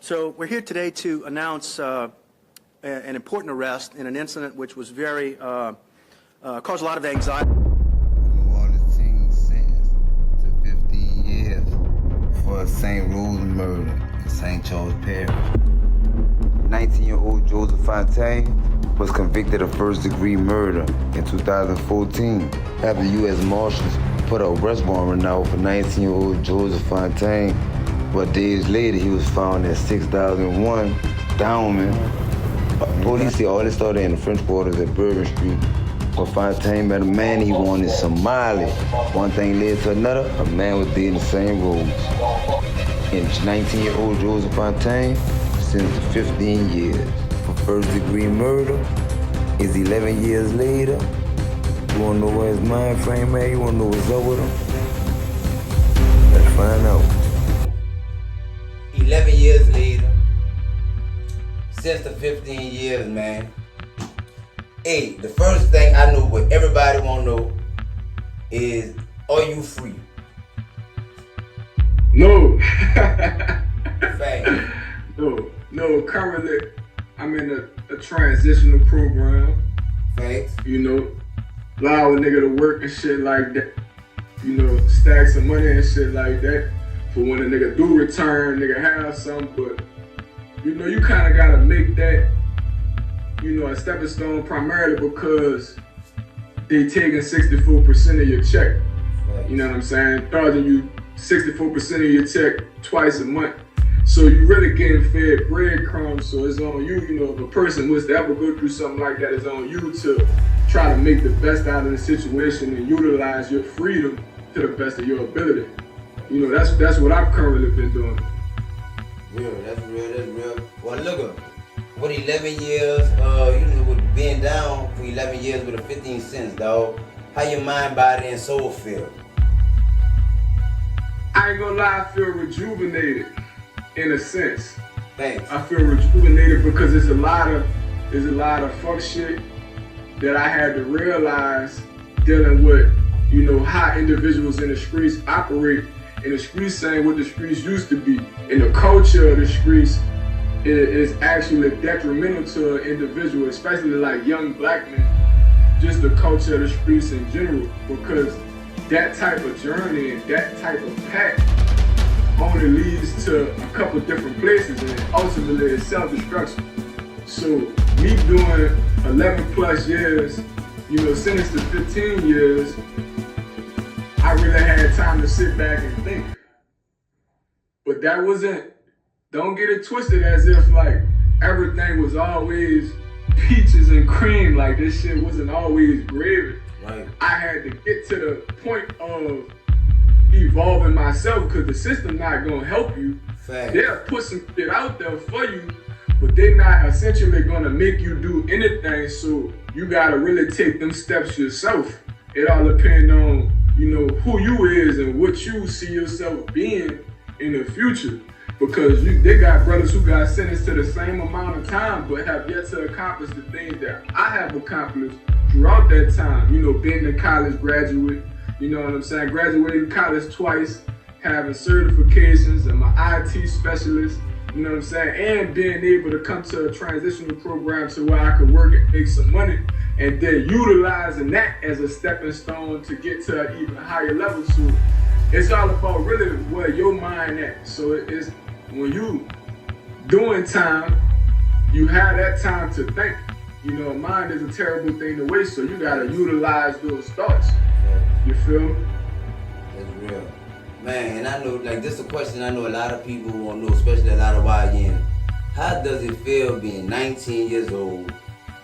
So we're here today to announce an important arrest in an incident which was very, caused a lot of anxiety. New Orleans teen sentenced to 15 years for a St. Rose murder in St. Charles Parish. 19-year-old Joseph Fontaine was convicted of first-degree murder in 2014 after U.S. Marshals put an arrest warrant out for 19-year-old Joseph Fontaine. But days later, he was found at 6001 Downman. Police say all this started in the French quarters at Bourbon Street. But Fontaine met a man he wanted some mileage. One thing led to another, a man was dead in the same road. And 19-year-old Joseph Fontaine sentenced to 15 years for first-degree murder. Is 11 years later. You wanna know where his mind frame at? You wanna know what's up with him? Let's find out. 11 years later, since the 15 years, man. Hey, the first thing I know, what everybody wanna know, is, are you free? No. Fact. No, currently I'm in a transitional program. Facts. You know, allow a nigga to work and shit like that. You know, stack some money and shit like that. For when a nigga do return, nigga have something, but you know, you kinda gotta make that, you know, a stepping stone primarily because they taking 64% of your check. You know what I'm saying? Charging you 64% of your check twice a month. So you really getting fed breadcrumbs, so it's on you, you know, if a person was to ever go through something like that, it's on you to try to make the best out of the situation and utilize your freedom to the best of your ability. You know, that's what I've currently been doing. Real, that's real. Well, look up. What 11 years, you know, with being down for 11 years with a 15 cents, dog. How your mind, body, and soul feel? I ain't gonna lie, I feel rejuvenated in a sense. Thanks. I feel rejuvenated because there's a lot of fuck shit that I had to realize dealing with, you know, how individuals in the streets operate. In the streets saying what the streets used to be. And the culture of the streets is actually detrimental to an individual, especially like young black men, just the culture of the streets in general, because that type of journey and that type of path only leads to a couple different places and ultimately it's self-destruction. So me doing 11 plus years, you know, sentenced to 15 years, I really had time to sit back and think. But that wasn't, don't get it twisted as if like everything was always peaches and cream, like this shit wasn't always gravy. Right. I had to get to the point of evolving myself because the system not gonna help you. Fact. They'll put some shit out there for you, but they're not essentially gonna make you do anything, so you gotta really take them steps yourself. It all depends on, you know, who you is and what you see yourself being in the future. Because they got brothers who got sentenced to the same amount of time but have yet to accomplish the things that I have accomplished throughout that time. You know, being a college graduate, you know what I'm saying, graduating college twice, having certifications, I'm an IT specialist, you know what I'm saying, and being able to come to a transitional program to where I could work and make some money, and then utilizing that as a stepping stone to get to an even higher level. So it's all about really where your mind at. So it's when you doing time, you have that time to think. You know, mind is a terrible thing to waste, so you gotta utilize those thoughts. You feel me? That's real. Man, and I know, like, this is a question I know a lot of people want to know, especially a lot of YN. How does it feel being 19 years old,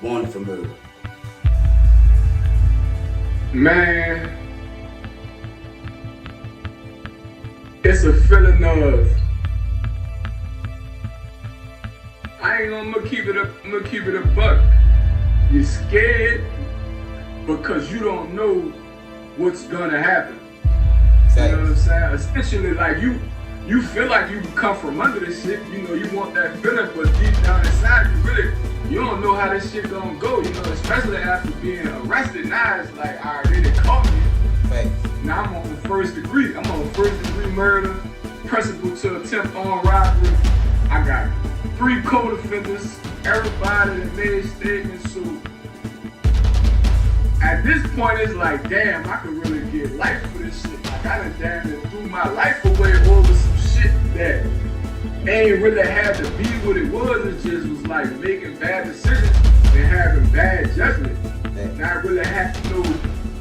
wanted for murder? Man, it's a feeling of, I'm gonna keep it a buck. You're scared because you don't know what's gonna happen. You know what I'm saying? Essentially, like you feel like you can come from under this shit. You know, you want that feeling, but deep down inside, you don't know how this shit gonna go. You know, especially after being arrested. Now it's like, all right, they caught me. Facts. Now I'm on first degree. I'm on first degree murder, principal to attempt on robbery. I got 3 co-defendants, everybody that made statements. So at this point, it's like, damn, I could really get life for this shit. Like, I done damn near threw my life away over some shit that ain't really had to be what it was. It just was like making bad decisions and having bad judgment. Not really having no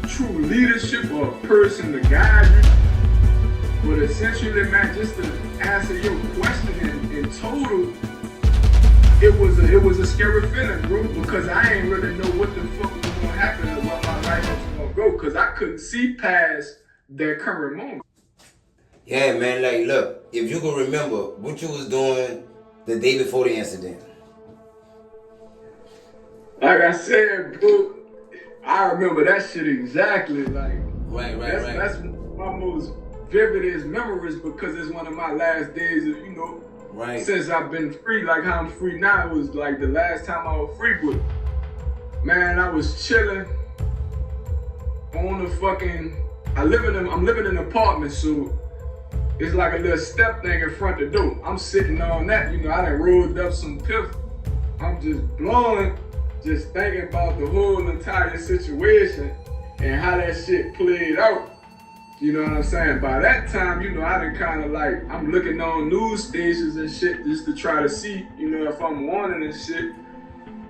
true leadership or a person to guide you. But essentially, man, just to answer your question in total, it was a scary feeling, bro, because I ain't really know what the fuck was gonna happen and what my life was gonna go, because I couldn't see past that current moment. Yeah, man, like, look, if you can remember what you was doing the day before the incident. Like I said, bro, I remember that shit exactly. Like, Right. That's my most vividest memories because it's one of my last days of, Right. since I've been free, like how I'm free now. It was like the last time I was free, but man, I was chilling on the fucking, I'm living in an apartment, so it's like a little step thing in front of the door. I'm sitting on that, I done rolled up some piff. I'm just blowing, just thinking about the whole entire situation and how that shit played out. You know what I'm saying? By that time, I done kind of like, I'm looking on news stations and shit just to try to see, if I'm wanted and shit.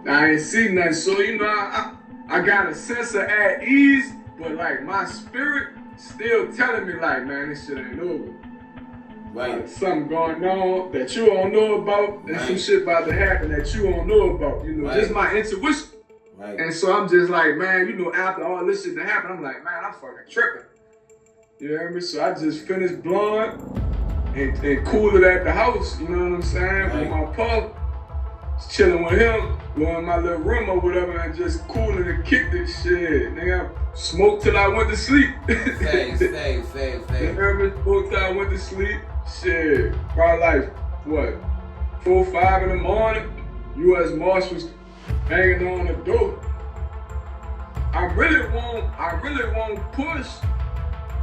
I ain't see nothing. So, I got a sense of at ease, but like my spirit still telling me like, man, this shit ain't over. Right. Like, something going on that you don't know about and some shit about to happen that you don't know about. Just my intuition. Right. And so I'm just like, man, after all this shit that happened, I'm like, man, I'm fucking tripping. You know what I mean? So I just finished blowing and cooled it at the house, you know what I'm saying? With my pub, chilling with him, going in my little room or whatever, and just cooling and kicked this shit. Nigga, I smoked till I went to sleep. Thanks. You know what I mean? Smoked till I went to sleep. Shit, probably like, 4 or 5 in the morning, U.S. Marshals banging on the door. I really won't push.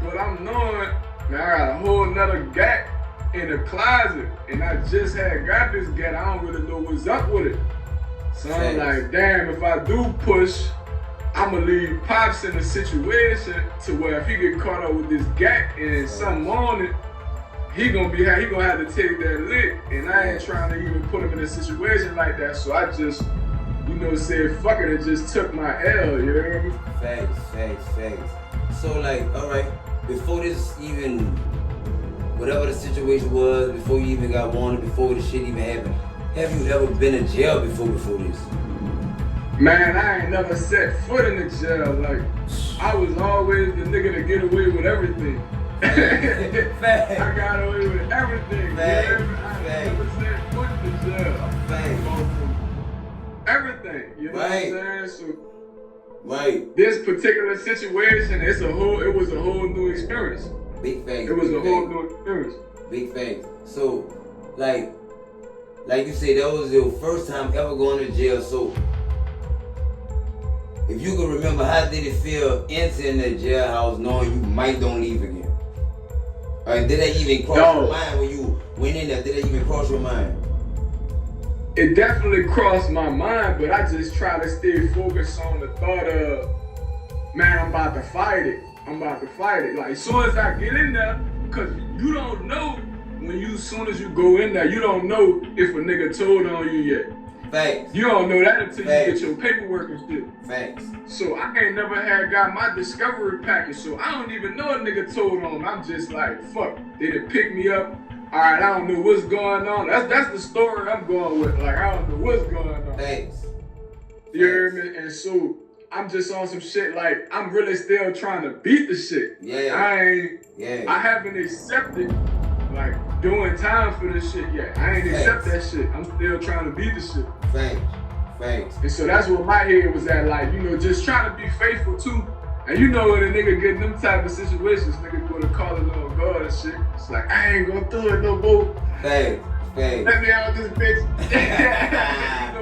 But I'm knowing that I got a whole nother gat in the closet, and I just got this gat. I don't really know what's up with it. So I'm like, damn, if I do push, I'ma leave Pops in a situation to where if he get caught up with this gat and something on it, he gonna have to take that lick, and I ain't trying to even put him in a situation like that. So I just, said fuck it and just took my L. You hear me? Facts. So like, all right. Before this even, whatever the situation was, before you even got wanted, before the shit even happened, have you ever been in jail before this? Man, I ain't never set foot in the jail. Like, I was always the nigga to get away with everything. Facts. I got away with everything. Facts. I never set foot in the jail. Facts. Everything. You know what I'm saying? So, Right. this particular situation, it was a whole new experience. Big facts. It was a whole new experience. Big facts. So, like you said, that was your first time ever going to jail. So, if you can remember, how did it feel entering the jailhouse knowing you might don't leave again? Did that even cross your mind when you went in there? Did that even cross your mind? It definitely crossed my mind, but I just try to stay focused on the thought of, man, I'm about to fight it. Like, as soon as I get in there, because you don't know as soon as you go in there, you don't know if a nigga told on you yet. Facts. You don't know that until you get your paperwork and shit. Facts. So I ain't never got my discovery package, so I don't even know a nigga told on me. I'm just like, fuck, they done pick me up. All right, I don't know what's going on. That's the story I'm going with. Like, I don't know what's going on. Thanks. You hear me? And so I'm just on some shit like I'm really still trying to beat the shit. Yeah. I haven't accepted like doing time for this shit yet. I ain't accept that shit. I'm still trying to beat the shit. Thanks. And so that's what my head was at. Like, just trying to be faithful too. And when a nigga get in them type of situations, nigga go to calling on God and shit. It's like, I ain't gonna do it no more. Thanks. Let me out this bitch.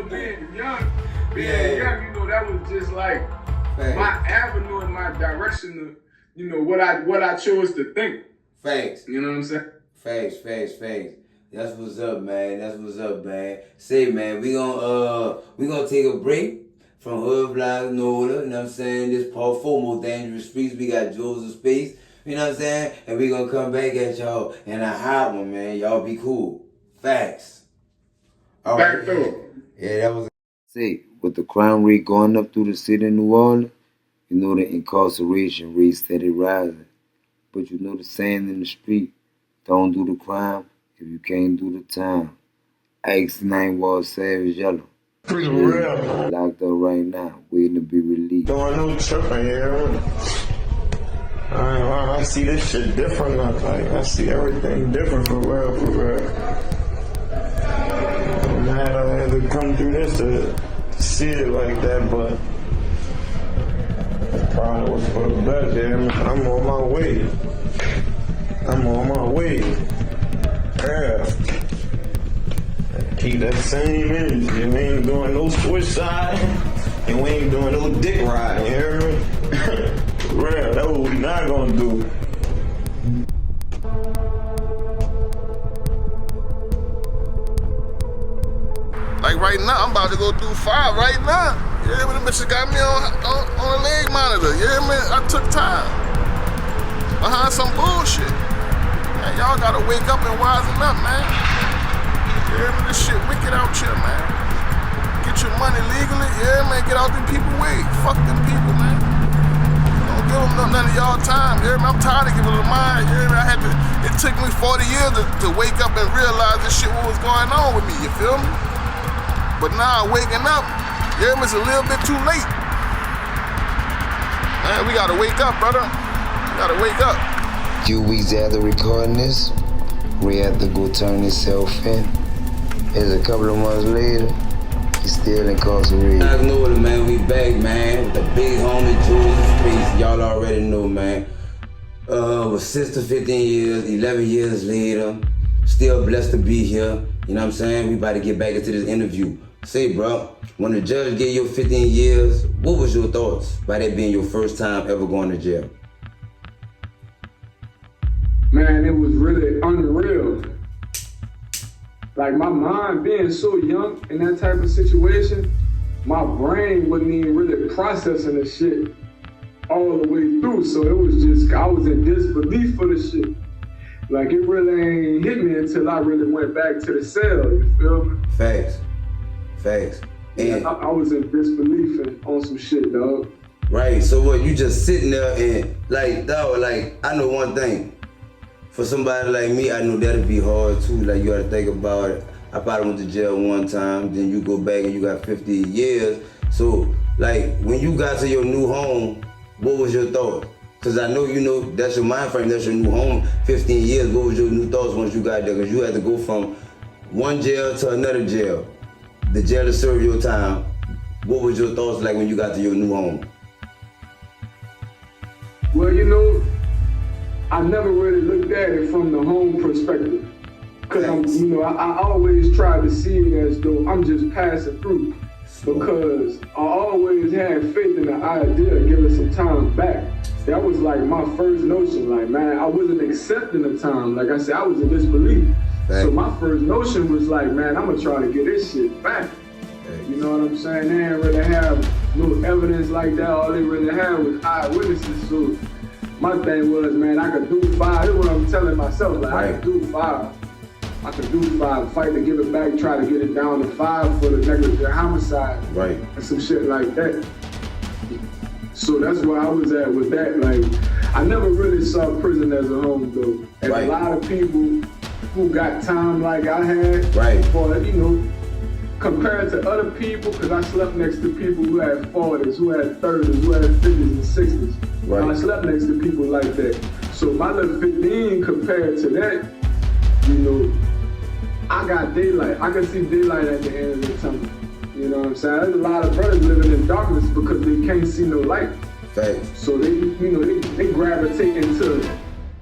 Being young, that was just like my avenue and my direction of, what I chose to think. Facts. You know what I'm saying? Facts. That's what's up, man. That's what's up, man. Say, man, we gonna take a break from Hood Vlogs Nola, you know what I'm saying? This part 4 Most Dangerous Streets. We got Jewels of Space, you know what I'm saying? And we gonna come back at y'all in a hot one, man. Y'all be cool. Facts. All right. Back door. Yeah, that was. Say, with the crime rate going up through the city of New Orleans, you know the incarceration rate steady rising. But you know the saying in the street, don't do the crime if you can't do the time. Ike's name was Savage Yellow. Pretty real, man. Locked up right now, waiting to be released. Doing no tripping, yeah. I see this shit different now. Like, I see everything different for real, for real. Man, I had to come through this to see it like that, but it probably was for the best, yeah. I'm on my way. I'm on my way. Yeah. Keep that same energy. We ain't doing no switch side, and we ain't doing no dick riding, you hear me? Real, that's what we not gonna do. Like right now, I'm about to go through 5 right now. You hear me? The bitches got me on a leg monitor. You hear me? I took time behind some bullshit. Man, y'all gotta wake up and wisen up, man. You hear me? This shit wicked out here, man. Get your money legally. Yeah, man. Get out them people way. Fuck them people, man. Don't give them none of y'all time. You hear me? I'm tired of giving them mine. You hear me? It took me 40 years to wake up and realize this shit, what was going on with me. You feel me? But now waking up, yeah, it's a little bit too late. Man, we gotta wake up, brother. We gotta wake up. A few weeks after recording this, Ray had to go turn himself in. As a couple of months later, he's still incarcerated. I know it, man. We back, man. With the big homie Jewels of Space. Y'all already know, man. Was 6 to 15 years, 11 years later. Still blessed to be here. You know what I'm saying? We about to get back into this interview. Say, bro, when the judge gave you 15 years, what was your thoughts by that being your first time ever going to jail? Man, it was really unreal. Like, my mind being so young in that type of situation, my brain wasn't even really processing the shit all the way through. So it was just, I was in disbelief for the shit. Like, it really ain't hit me until I really went back to the cell, you feel me? Facts. Facts. And I was in disbelief on some shit, dog. right, so what, you just sitting there and like, dog, like, I know one thing. For somebody like me, I know that'd be hard too. Like, you gotta think about it. I probably went to jail one time, then you go back and you got 50 years. So, like, when you got to your new home, what was your thought? Cause I know, you know, that's your mind frame, that's your new home, 15 years. What was your new thoughts once you got there? Cause you had to go from one jail to another jail. The jail to serve your time. What was your thoughts like when you got to your new home? Well, you know, I never really looked at it from the home perspective. Cause I always try to see it as though I'm just passing through. Because I always had faith in the idea of giving some time back. That was like my first notion. Like, man, I wasn't accepting the time. Like I said, I was in disbelief. So my first notion was like, man, I'm gonna try to get this shit back. You know what I'm saying? They didn't really have no evidence like that. All they really had was eyewitnesses. So my thing was, man, I could do 5. That's what I'm telling myself. Like, I could do 5. I could do 5, fight to give it back, try to get it down to 5 for the negligent homicide. Right. And some shit like that. So that's where I was at with that. Like, I never really saw prison as a home, though. And a lot of people who got time like I had, for, you know, compared to other people, because I slept next to people who had 40s, who had 30s, who had 50s and 60s. Right. I slept next to people like that. So my little 15 compared to that, you know, I got daylight. I can see daylight at the end of the tunnel. You know what I'm saying? There's a lot of brothers living in darkness because they can't see no light. So they, you know, they gravitate into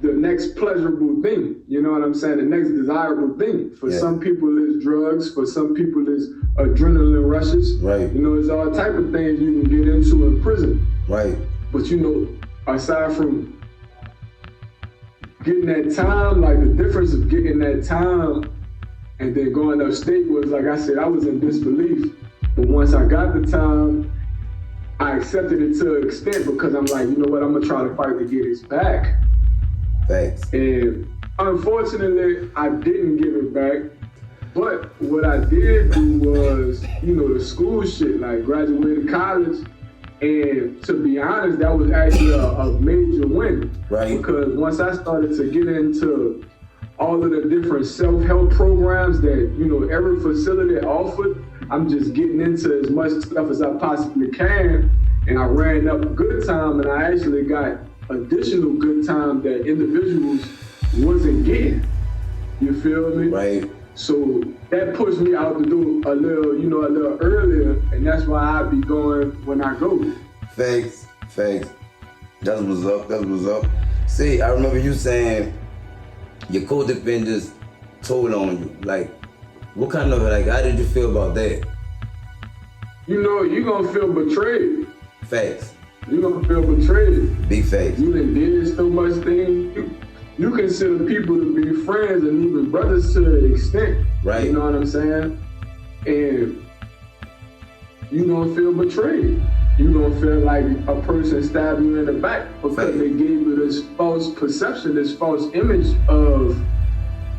the next pleasurable thing. You know what I'm saying? The next desirable thing. For some people, it's drugs. For some people, it's adrenaline rushes. You know, it's all type of things you can get into in prison. But you know, aside from getting that time, like the difference of getting that time And then going upstate was, like I said, I was in disbelief. But once I got the time, I accepted it to an extent because I'm like, you know what, I'm gonna try to fight to get it back. Thanks. And unfortunately, I didn't give it back. But what I did do was, you know, the school shit, like graduated college. And to be honest, that was actually a major win. Right. Because once I started to get into all of the different self-help programs that, you know, every facility offered, I'm just getting into as much stuff as I possibly can. And I ran up good time, and I actually got additional good time that individuals wasn't getting. You feel me? Right. So that pushed me out the door a little earlier, and that's why I be going when I go. Thanks. That's what's up. See, I remember you saying your co-defenders told on you. Like, what kind of, like, how did you feel about that? You know, you're gonna feel betrayed. Facts. You're gonna feel betrayed. Big facts. You done did so much things. You consider people to be friends and even brothers to an extent. Right. You know what I'm saying? And you gonna feel betrayed. You gonna feel like a person stabbed you in the back because they gave you this false perception, this false image of,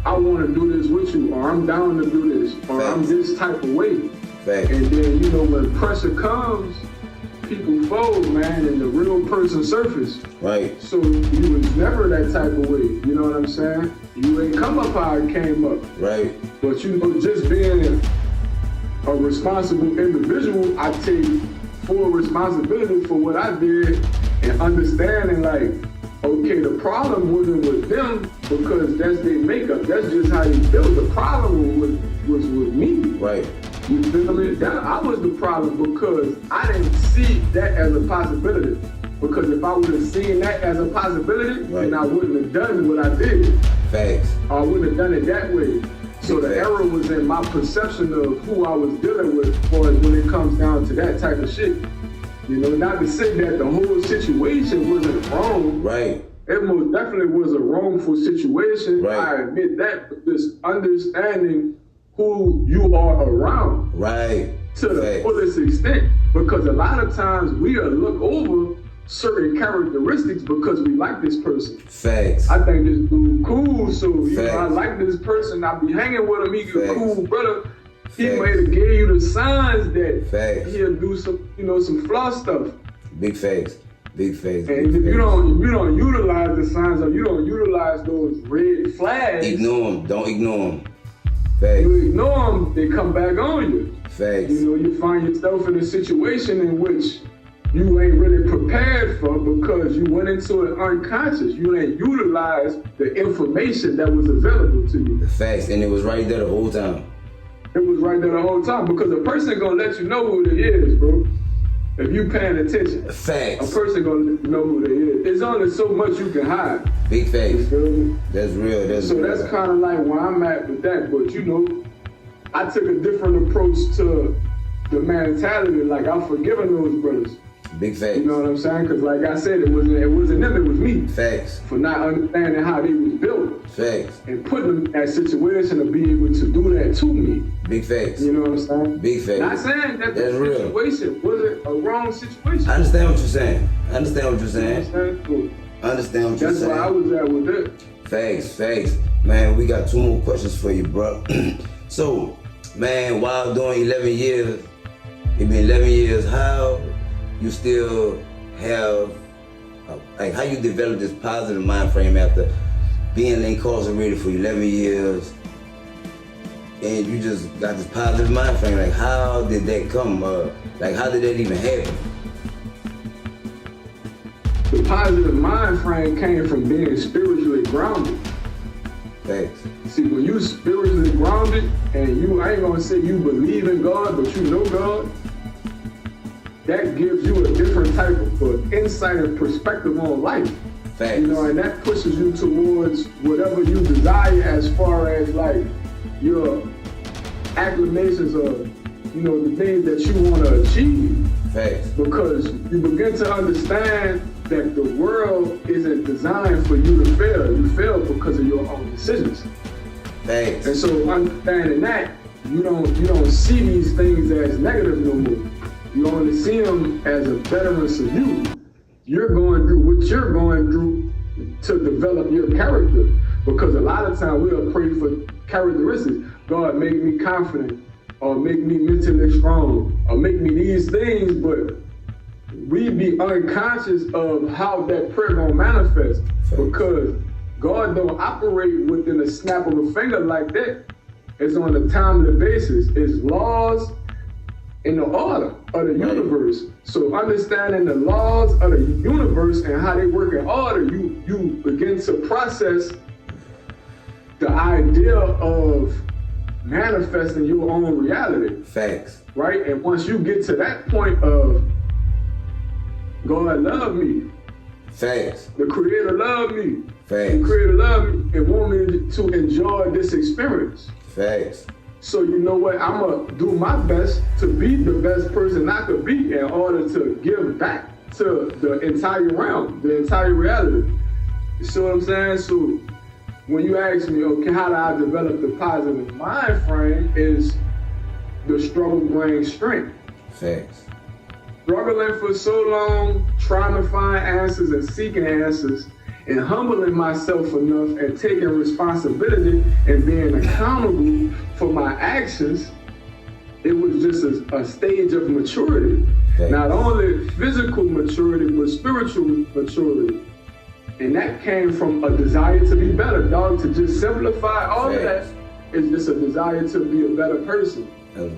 I wanna do this with you, or I'm down to do this, or I'm this type of way. Facts. And then, you know, when pressure comes, people fold, man, and the real person surface. Right. So you was never that type of way, you know what I'm saying? You ain't come up how it came up. Right. But you know, just being a responsible individual, I take full responsibility for what I did and understanding like, okay, the problem wasn't with them because that's their makeup. That's just how they built. The problem was with me. Right. You feel me? I was the problem because I didn't see that as a possibility. Because if I would have seen that as a possibility, then I wouldn't have done what I did. Facts. I wouldn't have done it that way. So the error was in my perception of who I was dealing with as far as when it comes down to that type of shit. You know, not to say that the whole situation wasn't wrong. Right. It most definitely was a wrongful situation. Right. I admit that, but just understanding who you are around. Right. To the fullest extent. Because a lot of times we look over certain characteristics because we like this person. Facts. I think this dude cool, so you know, I like this person. I be hanging with him. He's a cool brother. He might have gave you the signs that he'll do some, you know, some flaw stuff. Big facts. Big facts. And if you don't utilize the signs, or you don't utilize those red flags, ignore them. Don't ignore them. Facts. You ignore them, they come back on you. Facts. You know, you find yourself in a situation in which you ain't really prepared for because you went into it unconscious. You ain't utilized the information that was available to you. Facts, and it was right there the whole time. It was right there the whole time because a person gonna let you know who they is, bro. If you paying attention. Facts. A person gonna let you know who they is. There's only so much you can hide. Big facts. You feel me? That's real. That's real. That's kind of like where I'm at with that. But you know, I took a different approach to the mentality. Like I've forgiven those brothers. Big facts. You know what I'm saying? Because like I said, it wasn't them, it was me. Facts. For not understanding how they was built. Facts. And putting them in that situation to be able to do that to me. Big facts. You know what I'm saying? Big facts. Not saying that the situation wasn't a wrong situation. I understand what you're saying. I understand what you're saying. That's where I was at with it. Facts. Man, we got 2 more questions for you, bro. So, man, while doing 11 years, it been 11 years, how you still have, like how you develop this positive mind frame after being incarcerated for 11 years and you just got this positive mind frame? Like how did that come? Like how did that even happen? The positive mind frame came from being spiritually grounded. Thanks. See, when you spiritually grounded and I ain't gonna say you believe in God, but you know God, that gives you a different type of insight and perspective on life. Thanks. You know, and that pushes you towards whatever you desire as far as like your acclamations or, you know, the things that you want to achieve. Thanks. Because you begin to understand that the world isn't designed for you to fail. You fail because of your own decisions. Facts. And so understanding that, you don't see these things as negative no more. You only see them as a betterment of you. You're going through what you're going through to develop your character. Because a lot of times we'll pray for characteristics. God, make me confident, or make me mentally strong, or make me these things, but we be unconscious of how that prayer gonna manifest. Because God don't operate within a snap of a finger like that. It's on a timely basis. It's laws in the order of the universe. So understanding the laws of the universe and how they work in order, you begin to process the idea of manifesting your own reality. Facts. Right? And once you get to that point of God love me. Facts. The Creator loved me. Facts. The Creator loved me and want me to enjoy this experience. Facts. So you know what? I'm gonna do my best to be the best person I could be in order to give back to the entire realm, the entire reality. You see what I'm saying? So when you ask me, okay, how do I develop the positive mind frame, is the struggle brings strength. Facts. Struggling for so long, trying to find answers and seeking answers, and humbling myself enough and taking responsibility and being accountable for my actions, it was just a stage of maturity. Thanks. Not only physical maturity, but spiritual maturity. And that came from a desire to be better, dog. To just simplify all of that is just a desire to be a better person.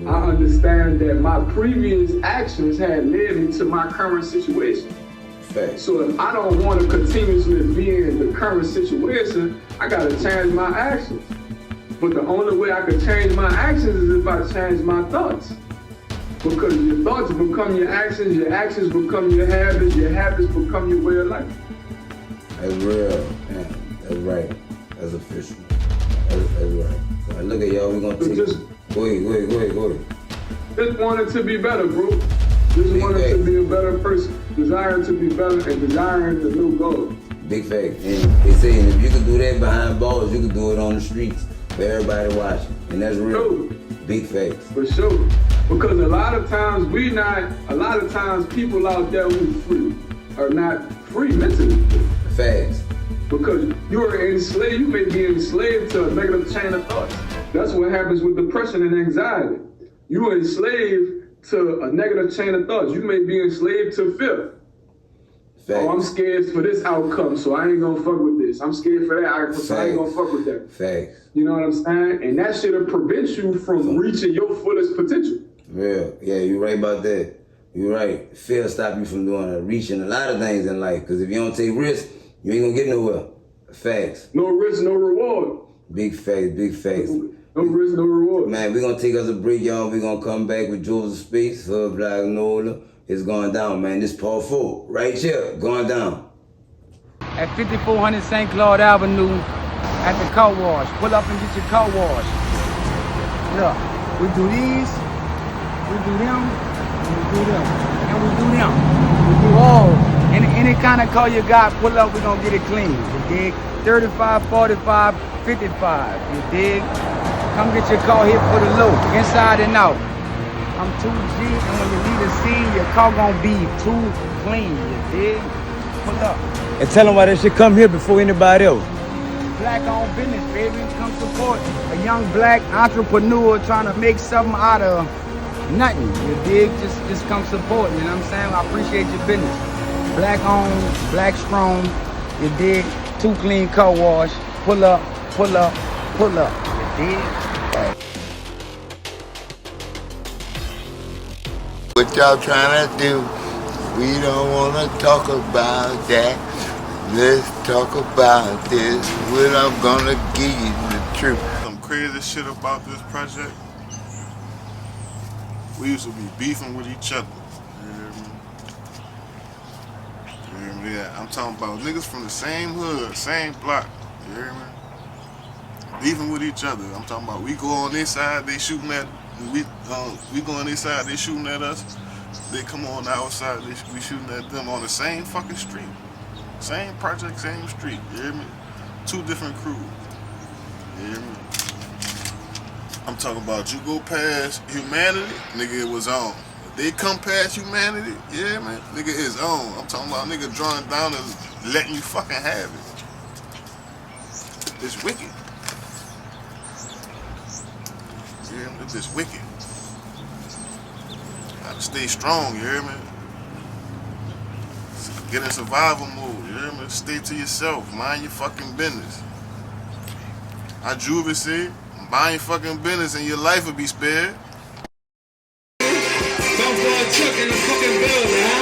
I understand that my previous actions had led me to my current situation. Facts. So if I don't want to continuously be in the current situation, I got to change my actions. But the only way I can change my actions is if I change my thoughts. Because your thoughts become your actions become your habits become your way of life. That's real, man. That's right. That's official. That's right. So look at y'all, we're gonna take Go ahead. Just wanted to be better, bro. Just wanted to be a better person. Desiring to be better and desiring to know God. Big fact. And they say if you can do that behind bars, you can do it on the streets for everybody watching. And that's real. Sure. Big facts. For sure. Because a lot of times people out there who free are not free mentally. Facts. Because you may be enslaved to a negative chain of thoughts. That's what happens with depression and anxiety. You are enslaved to a negative chain of thoughts. You may be enslaved to fear. Facts. Oh, I'm scared for this outcome, so I ain't gonna fuck with this. I'm scared for that, so I ain't gonna fuck with that. Facts. You know what I'm saying? And that shit'll prevent you from reaching your fullest potential. Real. Yeah, you're right about that. You're right. Fear stop you from reaching a lot of things in life. Because if you don't take risks, you ain't gonna get nowhere. Facts. No risk, no reward. Big facts, big facts. No risk, no reward. Man, we're gonna take us a break, y'all. We're gonna come back with Jewels of Space for Black Nola. It's going down, man. This part 4, right here, going down. At 5400 St. Claude Avenue, at the car wash. Pull up and get your car wash. Look, we do these, we do them, and we do them, and we do them. We do all. Any kind of car you got, pull up, we're gonna get it clean. You dig? 35, 45, 55. You dig? Come get your car here for the low, inside and out. I'm 2G, and when you leave the scene, your car gonna be too clean. You dig? Pull up. And tell them why they should come here before anybody else. Black-owned business, baby. Come support a young black entrepreneur trying to make something out of nothing. You dig? Just come support. You know what I'm saying? I appreciate your business. Black-owned, black strong. You dig? 2 clean car wash. Pull up, pull up, pull up. You dig? What y'all trying to do? We don't want to talk about that. Let's talk about this. What I'm gonna give you the truth. Some crazy shit about this project. We used to be beefing with each other. You hear me? You hear me? Yeah, I'm talking about niggas from the same hood, same block. You hear me? Beefing with each other. I'm talking about we go on this side, they shooting at we go on this side, they shooting at us. They come on our side, we shooting at them on the same fucking street. Same project, same street. You hear me? 2 different crews. You hear me? I'm talking about you go past humanity, nigga, it was on. If they come past humanity, yeah, man, nigga, it's on. I'm talking about nigga drawing down and letting you fucking have it. It's wicked. Yeah, it's just wicked. Gotta stay strong, you hear me? Get in survival mode, you hear me? Stay to yourself, mind your fucking business. I Juvie said, mind your fucking business and your life will be spared. Don't go a truck in the fucking building, huh?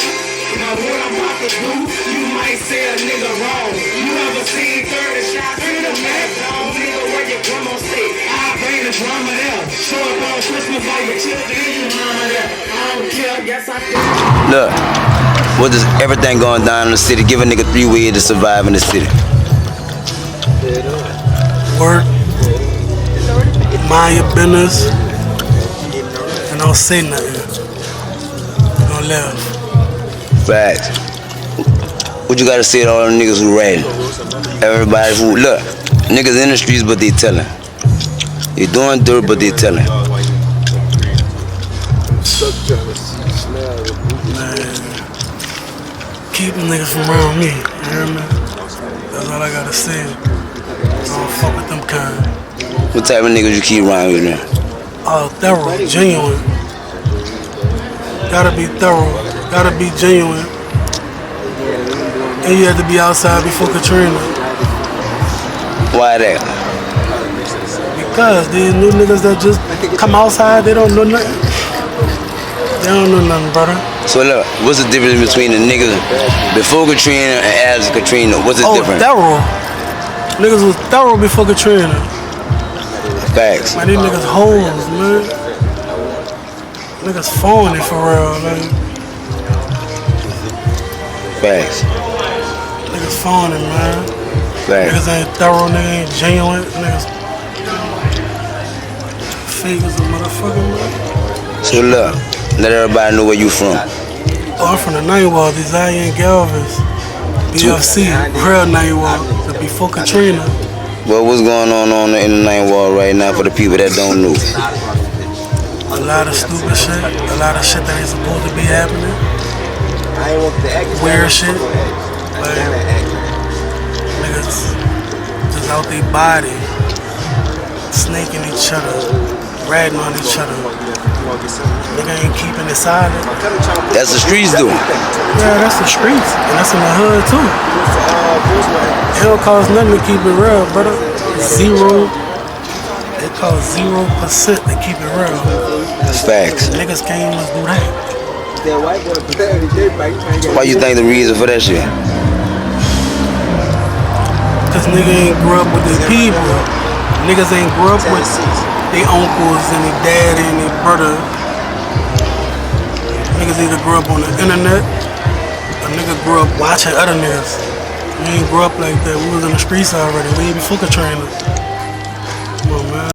Now what I'm about to do, you might say a nigga wrong. You ever seen 30 shots in the mouth, dog? Nigga, where your grandma say, I bring the drama there. Show up on Christmas while your children in your mama there. I don't care, yes I do. Look, what is everything going down in the city? Give a nigga 3 ways to survive in the city. Work, mind your business, and don't say nothing. You're gonna live. Facts. What you gotta say to all the niggas who ratting? Everybody who, look, niggas in the streets, but they telling. They doing dirt, but they telling. Man, keep them niggas from around me, you hear me? That's all I gotta say. I don't fuck with them kind. What type of niggas you keep around with now? Thorough, genuine. Gotta be thorough, gotta be genuine. And you had to be outside before Katrina. Why that? Because these new niggas that just come outside, they don't know nothing. They don't know nothing, brother. So look, what's the difference between the niggas before Katrina and after Katrina? What's the difference? Thorough. Niggas was thorough before Katrina. Facts. Man, these niggas hoes, man. Niggas phony for real, man. Facts. Niggas phony, man. Facts. Niggas ain't thorough, niggas ain't genuine. Niggas fake as a motherfucker, man. So look, let everybody know where you from. Oh, I'm from the Night Wall, Desire Galvez. BFC, real Night Wall, before Katrina. Well, what's going on in the Ninth Wall right now for the people that don't know? A lot of stupid shit, a lot of shit that ain't supposed to be happening. Weird shit. Like, niggas just out their body, snaking each other, ratting on each other. Nigga ain't keeping it silent. That's the streets doing. Yeah, that's the streets, and that's in the hood too. It don't cost nothing to keep it real, brother. Zero. It costs 0% to keep it real. Facts. Niggas can't even do that. Why you think the reason for that shit? Cause nigga ain't grew up with their people. Niggas ain't grew up with their uncles and their daddy and their brother. Niggas either grew up on the internet or nigga grew up watching other niggas. We ain't grew up like that. We was in the streets already. We ain't before Katrina. Come on, man.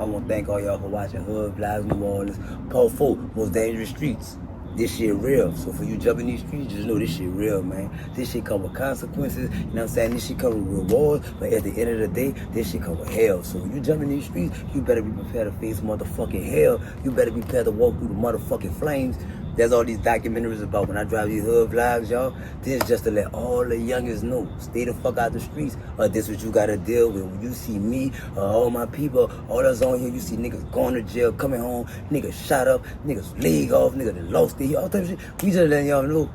I want to thank all y'all for watching Hood Vlogs New Orleans. Part 4, Most Dangerous Streets. This shit real. So for you jumping these streets, just know this shit real, man. This shit come with consequences. You know what I'm saying? This shit come with rewards. But at the end of the day, this shit come with hell. So when you jump in these streets, you better be prepared to face motherfucking hell. You better be prepared to walk through the motherfucking flames. That's all these documentaries about. When I drive these hood vlogs, y'all, this is just to let all the youngest know. Stay the fuck out the streets, or this what you gotta deal with. When you see me, all my people, all that's on here, you see niggas going to jail, coming home, niggas shot up, niggas leg off, niggas that lost their, all type of shit. We just letting y'all know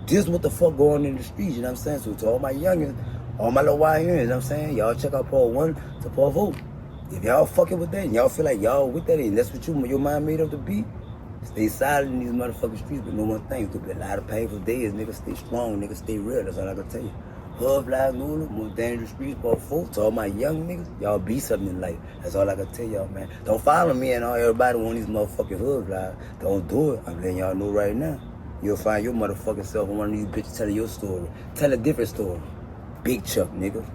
this what the fuck going on in the streets, you know what I'm saying? So to all my youngins, all my little YNs, you know what I'm saying? Y'all check out part 1 to part 4. If y'all fucking with that and y'all feel like y'all with that and that's what your mind made up to be, stay silent in these motherfucking streets, but know one thing, could be a lot of painful days. Niggas stay strong, niggas stay real, that's all I can tell you. Hood Vlogs New Orleans, Most Dangerous Streets, part 4. To all my young niggas, y'all be something in life. That's all I can tell y'all, man. Don't follow me and all everybody on these motherfucking hood vlogs. Don't do it. I'm letting y'all know right now. You'll find your motherfucking self on one of these bitches telling your story. Tell a different story. Big Chuck, nigga.